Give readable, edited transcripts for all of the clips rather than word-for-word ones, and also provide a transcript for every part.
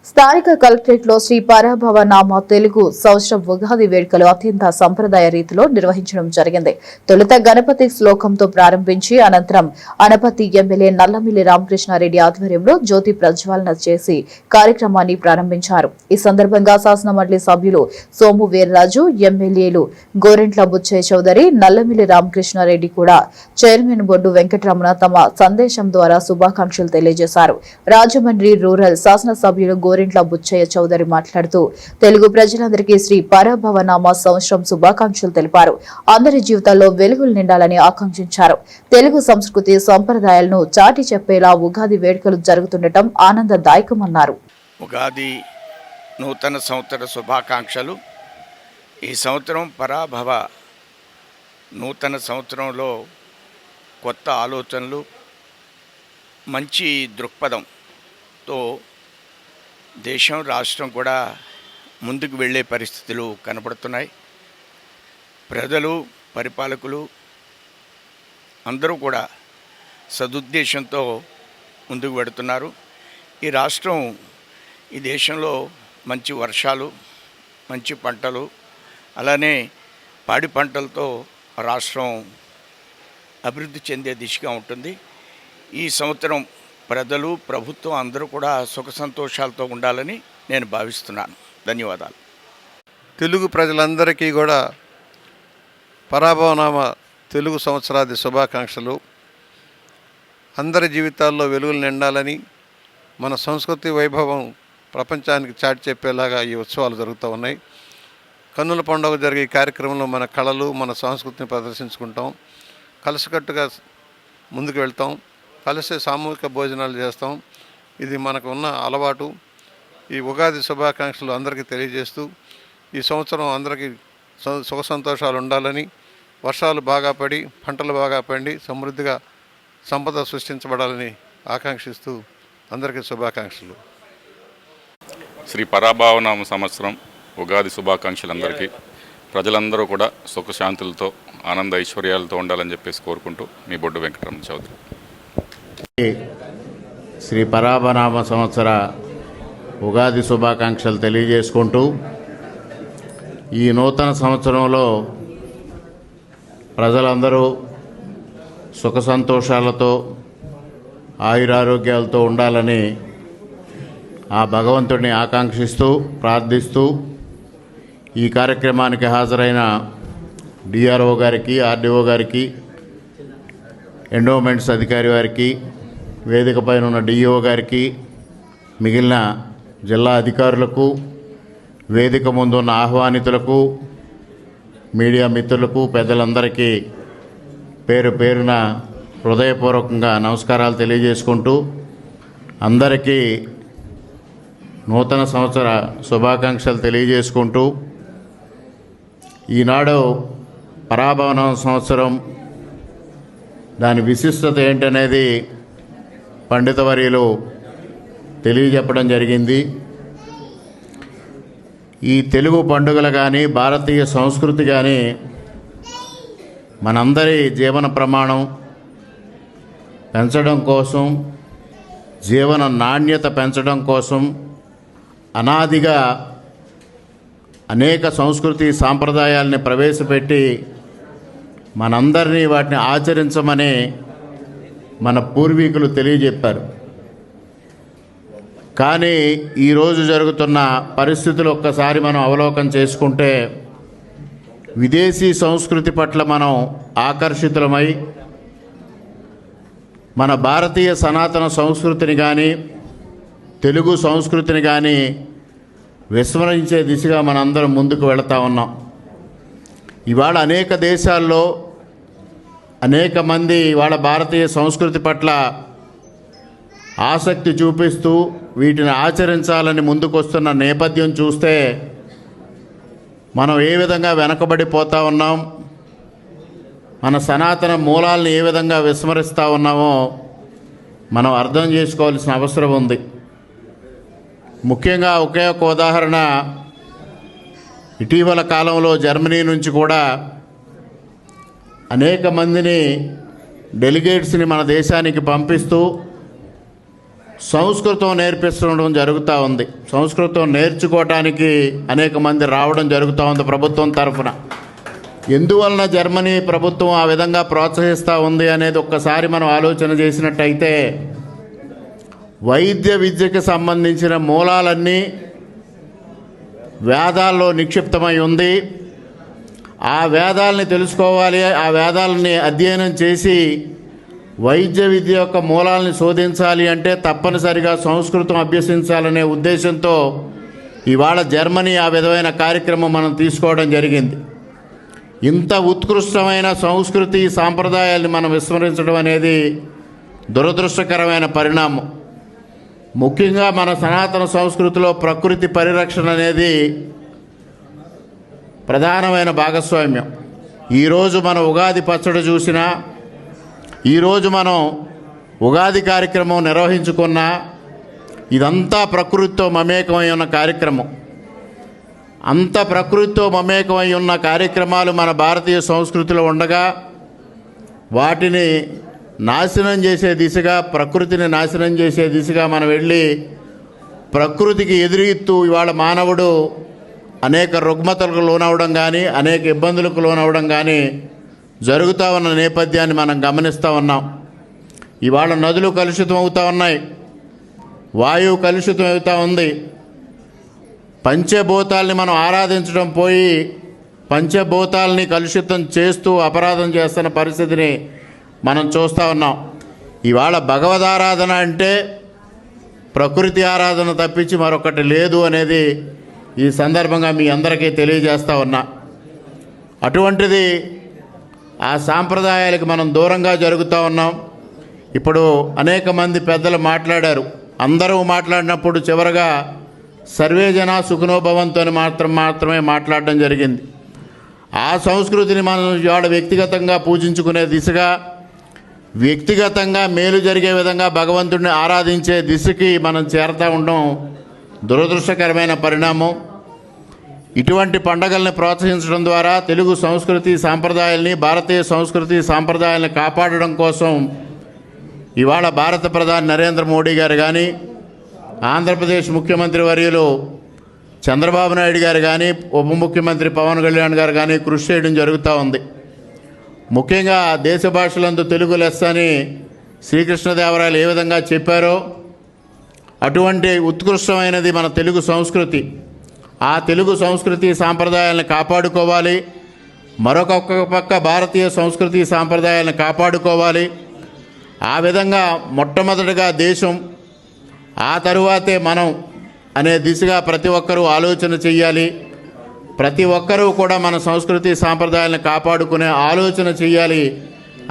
స్థానిక కలెక్టరేట్లో శ్రీ పరభవనామ తెలుగు సంవత్సరం ఉగాది వేడుకలు అత్యంత సంప్రదాయ రీతిలో నిర్వహించడం జరిగింది. తొలుత గణపతి శ్లోకంతో ప్రారంభించి అనంతరం అనపతి ఎమ్మెల్యే నల్లమిల్లి రామకృష్ణారెడ్డి ఆధ్వర్యంలో జ్యోతి ప్రజ్వలన చేసి కార్యక్రమాన్ని ప్రారంభించారు. ఈ సందర్భంగా శాసనమండలి సభ్యులు సోము వీర్రాజు, ఎమ్మెల్యేలు గోరెంట్ల బుచ్చయ్య చౌదరి, నల్లమిల్లి రామకృష్ణారెడ్డి కూడా చైర్మన్ బొడ్డు వెంకటరమణ తమ సందేశం ద్వారా శుభాకాంక్షలు తెలియజేశారు. రాజమండ్రి రూరల్ శాసనసభ్యులు గోరెంట్ల బుచ్చయ్య చౌదరి మాట్లాడుతూ తెలుగు ప్రజలందరికీ శ్రీ పరభవనామ సంవత్సరం శుభాకాంక్షలు తెలిపారు. అందరి జీవితాల్లో వెలుగులు నిండాలని ఆకాంక్షించారు. తెలుగు సంస్కృతి సంప్రదాయాలను చాటి చెప్పేలా ఉగాది వేడుకలు జరుగుతుండటం ఆనందదాయకమన్నారు. ఉగాది నూతన సంవత్సర శుభాకాంక్షలు. ఈ సంవత్సరం పరాభవ నూతన సంవత్సరంలో కొత్త ఆలోచనలు, మంచి దృక్పథంతో దేశం రాష్ట్రం కూడా ముందుకు వెళ్ళే పరిస్థితులు కనపడుతున్నాయి. ప్రజలు, పరిపాలకులు అందరూ కూడా సదుద్దేశంతో ముందుకు పెడుతున్నారు. ఈ రాష్ట్రం, ఈ దేశంలో మంచి వర్షాలు, మంచి పంటలు, అలానే పాడి పంటలతో రాష్ట్రం అభివృద్ధి చెందే దిశగా ఉంటుంది. ఈ సంవత్సరం ప్రజలు, ప్రభుత్వం అందరూ కూడా సుఖ సంతోషాలతో ఉండాలని నేను భావిస్తున్నాను. ధన్యవాదాలు. తెలుగు ప్రజలందరికీ కూడా పరాభవనామ తెలుగు సంవత్సరాది శుభాకాంక్షలు. అందరి జీవితాల్లో వెలుగులు నిండాలని, మన సంస్కృతి వైభవం ప్రపంచానికి చాటి చెప్పేలాగా ఈ ఉత్సవాలు జరుగుతూ ఉన్నాయి. కన్నుల పండుగ జరిగే కార్యక్రమంలో మన కళలు, మన సంస్కృతిని ప్రదర్శించుకుంటాం. కలిసికట్టుగా ముందుకు వెళ్తాం. కలిసి సామూహిక భోజనాలు చేస్తాం. ఇది మనకు ఉన్న అలవాటు. ఈ ఉగాది శుభాకాంక్షలు అందరికీ తెలియజేస్తూ, ఈ సంవత్సరం అందరికీ సుఖ సంతోషాలు ఉండాలని, వర్షాలు బాగా పడి, పంటలు బాగా పండి, సమృద్ధిగా సంపద సృష్టించబడాలని ఆకాంక్షిస్తూ అందరికీ శుభాకాంక్షలు. శ్రీ పరాభవనామ సంవత్సరం ఉగాది శుభాకాంక్షలు అందరికీ. ప్రజలందరూ కూడా సుఖశాంతులతో, ఆనంద ఐశ్వర్యాలతో ఉండాలని చెప్పేసి కోరుకుంటూ మీ బొడ్డు వెంకటరమణ చౌదరి. శ్రీ పరాభవనామ సంవత్సర ఉగాది శుభాకాంక్షలు తెలియజేసుకుంటూ, ఈ నూతన సంవత్సరంలో ప్రజలందరూ సుఖ సంతోషాలతో, ఆయురారోగ్యాలతో ఉండాలని ఆ భగవంతుడిని ఆకాంక్షిస్తూ, ప్రార్థిస్తూ ఈ కార్యక్రమానికి హాజరైన డిఆర్ఓ గారికి, ఆర్డీఓ గారికి, ఎండోమెంట్స్ అధికారి వారికి, వేదిక పైన ఉన్న డిఈఓ గారికి, మిగిలిన జిల్లా అధికారులకు, వేదిక ముందు ఉన్న ఆహ్వానితులకు, మీడియా మిత్రులకు, పెద్దలందరికీ పేరు పేరున హృదయపూర్వకంగా నమస్కారాలు తెలియజేసుకుంటూ, అందరికీ నూతన సంవత్సర శుభాకాంక్షలు తెలియజేసుకుంటూ, ఈనాడు పరాభవన సంవత్సరం దాని విశిష్టత ఏంటనేది పండితవర్యులు తెలియజెప్పడం జరిగింది. ఈ తెలుగు పండుగలు కానీ, భారతీయ సంస్కృతి కానీ మనందరి జీవన ప్రమాణం పెంచడం కోసం, జీవన నాణ్యత పెంచడం కోసం అనాదిగా అనేక సంస్కృతి సాంప్రదాయాల్ని ప్రవేశపెట్టి మనందరినీ వాటిని ఆచరించమని మన పూర్వీకులు తెలియజెప్పారు. కానీ ఈరోజు జరుగుతున్న పరిస్థితులు ఒక్కసారి మనం అవలోకనం చేసుకుంటే, విదేశీ సంస్కృతి పట్ల మనం ఆకర్షితులమై మన భారతీయ సనాతన సంస్కృతిని కానీ, తెలుగు సంస్కృతిని కానీ విస్మరించే దిశగా మనందరం ముందుకు వెళుతూ ఉన్నాం. ఇవాళ అనేక దేశాల్లో అనేక మంది ఇవాళ భారతీయ సంస్కృతి పట్ల ఆసక్తి చూపిస్తూ వీటిని ఆచరించాలని ముందుకొస్తున్న నేపథ్యం చూస్తే, మనం ఏ విధంగా వెనకబడిపోతూ ఉన్నాం, మన సనాతన మూలాలను ఏ విధంగా విస్మరిస్తూ ఉన్నామో మనం అర్థం చేసుకోవాల్సిన అవసరం ఉంది. ముఖ్యంగా ఒకే ఒక ఉదాహరణ, ఇటీవల కాలంలో జర్మనీ నుంచి కూడా అనేక మందిని డెలిగేట్స్ని మన దేశానికి పంపిస్తూ సంస్కృతం నేర్పిస్తుండడం జరుగుతూ ఉంది. సంస్కృతం నేర్చుకోవటానికి అనేక మంది రావడం జరుగుతూ ఉంది ప్రభుత్వం తరఫున. ఎందువలన జర్మనీ ప్రభుత్వం ఆ విధంగా ప్రోత్సహిస్తూ ఉంది అనేది ఒక్కసారి మనం ఆలోచన చేసినట్టయితే, వైద్య విద్యకి సంబంధించిన మూలాలన్నీ వేదాల్లో నిక్షిప్తమై ఉంది. ఆ వేదాలని తెలుసుకోవాలి, ఆ వేదాలని అధ్యయనం చేసి వైద్య విద్య యొక్క మూలాలను శోధించాలి అంటే తప్పనిసరిగా సంస్కృతం అభ్యసించాలనే ఉద్దేశంతో ఇవాళ జర్మనీ ఆ విధమైన కార్యక్రమం మనం తీసుకోవడం జరిగింది. ఇంత ఉత్కృష్టమైన సంస్కృతి సాంప్రదాయాల్ని మనం విస్మరించడం అనేది దురదృష్టకరమైన పరిణామం. ముఖ్యంగా మన సనాతన సంస్కృతిలో ప్రకృతి పరిరక్షణ అనేది ప్రధానమైన భాగస్వామ్యం. ఈరోజు మనం ఉగాది పచ్చడి చూసినా, ఈరోజు మనం ఉగాది కార్యక్రమం నిర్వహించుకున్నా, ఇదంతా ప్రకృతితో మమేకమై ఉన్న కార్యక్రమం. అంత ప్రకృతితో మమేకమై ఉన్న కార్యక్రమాలు మన భారతీయ సంస్కృతిలో ఉండగా వాటిని నాశనం చేసే దిశగా, ప్రకృతిని నాశనం చేసే దిశగా మనం వెళ్ళి ప్రకృతికి ఎదురీతూ ఇవాళ మానవుడు అనేక రుగ్మతలకు లోనవడం కానీ, అనేక ఇబ్బందులకు లోనవడం కానీ జరుగుతూ ఉన్న నేపథ్యాన్ని మనం గమనిస్తూ ఉన్నాం. ఇవాళ నదులు కలుషితం అవుతూ ఉన్నాయి, వాయువు కలుషితం అవుతూ ఉంది. పంచభూతాల్ని మనం ఆరాధించడం పోయి పంచభూతాలని కలుషితం చేస్తూ అపరాధం చేస్తున్న పరిస్థితిని మనం చూస్తూ ఉన్నాం. ఇవాళ భగవదారాధన అంటే ప్రకృతి ఆరాధన తప్పించి మరొకటి లేదు అనేది ఈ సందర్భంగా మీ అందరికీ తెలియజేస్తూ ఉన్నా. అటువంటిది ఆ సాంప్రదాయాలకు మనం దూరంగా జరుగుతూ ఉన్నాం. ఇప్పుడు అనేక మంది పెద్దలు మాట్లాడారు. అందరూ మాట్లాడినప్పుడు చివరగా సర్వే జనా సుఖినో భవంతు అని మాత్రమే మాట్లాడడం జరిగింది. ఆ సంస్కృతిని మనం ఇవాళ వ్యక్తిగతంగా పూజించుకునే దిశగా, వ్యక్తిగతంగా మేలు జరిగే విధంగా భగవంతుడిని ఆరాధించే దిశకి మనం చేరుతూ ఉండడం దురదృష్టకరమైన పరిణామం. ఇటువంటి పండగల్ని ప్రోత్సహించడం ద్వారా తెలుగు సంస్కృతి సాంప్రదాయాల్ని, భారతీయ సంస్కృతి సాంప్రదాయాల్ని కాపాడడం కోసం ఇవాళ భారత ప్రధాని నరేంద్ర మోడీ గారు కానీ, ఆంధ్రప్రదేశ్ ముఖ్యమంత్రి వర్యులు చంద్రబాబు నాయుడు గారు కానీ, ఉప ముఖ్యమంత్రి పవన్ కళ్యాణ్ గారు కానీ కృషి చేయడం జరుగుతూ ఉంది. ముఖ్యంగా దేశ భాషలందు తెలుగు లెస్స అని శ్రీకృష్ణదేవరాయలు ఏ విధంగా చెప్పారో అటువంటి ఉత్కృష్టమైనది మన తెలుగు సంస్కృతి. ఆ తెలుగు సంస్కృతి సాంప్రదాయాలను కాపాడుకోవాలి. మరొక పక్క భారతీయ సంస్కృతి సాంప్రదాయాలను కాపాడుకోవాలి. ఆ విధంగా మొట్టమొదటిగా దేశం, ఆ తరువాతే మనం అనే దిశగా ప్రతి ఒక్కరూ ఆలోచన చెయ్యాలి. ప్రతి ఒక్కరూ కూడా మన సంస్కృతి సాంప్రదాయాలను కాపాడుకునే ఆలోచన చెయ్యాలి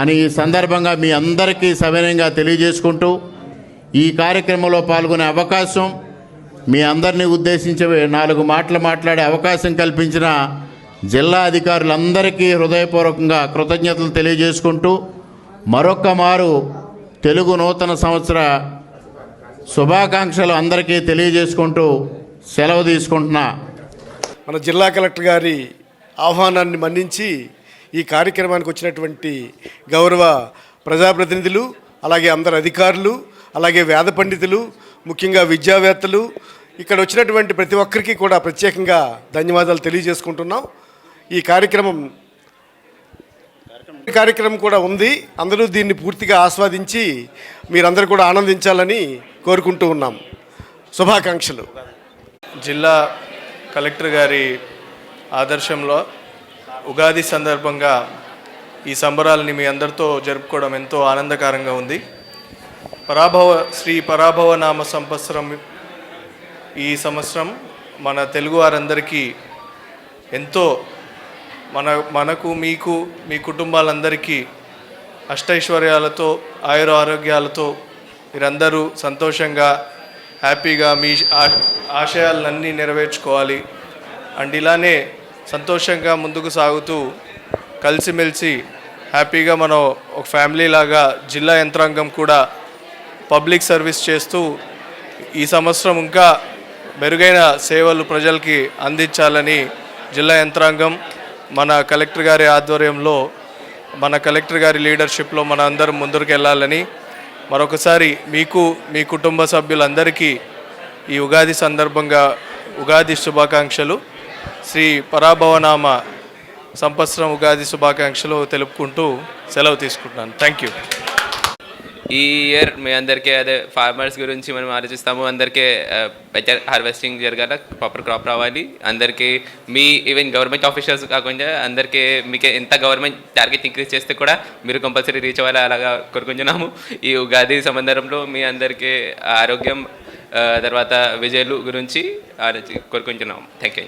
అని ఈ సందర్భంగా మీ అందరికీ సవినయంగా తెలియజేసుకుంటూ, ఈ కార్యక్రమంలో పాల్గొనే అవకాశం, మీ అందరినీ ఉద్దేశించి 4 మాటలు మాట్లాడే అవకాశం కల్పించిన జిల్లా అధికారులందరికీ హృదయపూర్వకంగా కృతజ్ఞతలు తెలియజేసుకుంటూ, మరొక్క మారు తెలుగు నూతన సంవత్సర శుభాకాంక్షలు అందరికీ తెలియజేసుకుంటూ సెలవు తీసుకుంటున్నా. మన జిల్లా కలెక్టర్ గారి ఆహ్వానాన్ని మన్నించి ఈ కార్యక్రమానికి వచ్చినటువంటి గౌరవ ప్రజాప్రతినిధులు, అలాగే అందరు అధికారులు, అలాగే వేద పండితులు, ముఖ్యంగా విద్యావేత్తలు, ఇక్కడ వచ్చినటువంటి ప్రతి ఒక్కరికి కూడా ప్రత్యేకంగా ధన్యవాదాలు తెలియజేసుకుంటున్నాం. ఈ కార్యక్రమం కూడా ఉంది. అందరూ దీన్ని పూర్తిగా ఆస్వాదించి మీరందరూ కూడా ఆనందించాలని కోరుకుంటూ ఉన్నాం. శుభాకాంక్షలు. జిల్లా కలెక్టర్ గారి ఆదర్శంలో ఉగాది సందర్భంగా ఈ సంబరాలని మీ అందరితో జరుపుకోవడం ఎంతో ఆనందకరంగా ఉంది. శ్రీ పరాభవ నామ సంవత్సరం ఈ సంవత్సరం మన తెలుగు వారందరికీ ఎంతో మనకు మీకు మీ కుటుంబాలందరికీ అష్టైశ్వర్యాలతో ఆయుర ఆరోగ్యాలతో మీరందరూ సంతోషంగా హ్యాపీగా మీ ఆశయాలన్నీ నెరవేర్చుకోవాలి. అండ్ ఇలానే సంతోషంగా ముందుకు సాగుతూ కలిసిమెలిసి హ్యాపీగా మనం ఒక ఫ్యామిలీ లాగా జిల్లా యంత్రాంగం కూడా పబ్లిక్ సర్వీస్ చేస్తూ ఈ సంవత్సరం ఇంకా మెరుగైన సేవలు ప్రజలకి అందించాలని జిల్లా యంత్రాంగం మన కలెక్టర్ గారి ఆధ్వర్యంలో, మన కలెక్టర్ గారి లీడర్షిప్లో మన అందరం ముందుకు వెళ్ళాలని మరొకసారి మీకు మీ కుటుంబ సభ్యులందరికీ ఈ ఉగాది సందర్భంగా ఉగాది శుభాకాంక్షలు. శ్రీ పరాభవనామ సంవత్సరం ఉగాది శుభాకాంక్షలు తెలుపుకుంటూ సెలవు తీసుకుంటున్నాను. Thank you. ఈ ఇయర్ మీ అందరికీ అదే ఫార్మర్స్ గురించి మనం ఆలోచిస్తాము. అందరికీ బెటర్ హార్వెస్టింగ్ జరగాల, ప్రాపర్ క్రాప్ రావాలి. అందరికీ మీ ఈవెన్ గవర్నమెంట్ ఆఫీషియల్స్ కాకుండా అందరికీ మీకు ఎంత గవర్నమెంట్ టార్గెట్ ఇంక్రీజ్ చేస్తే కూడా మీరు కంపల్సరీ రీచ్ అవ్వాలి, అలాగా కోరుకుంటున్నాము. ఈ ఉగాది సందర్భంలో మీ అందరికీ ఆరోగ్యం తర్వాత విజయాలు గురించి కోరుకుంటున్నాము. Thank you.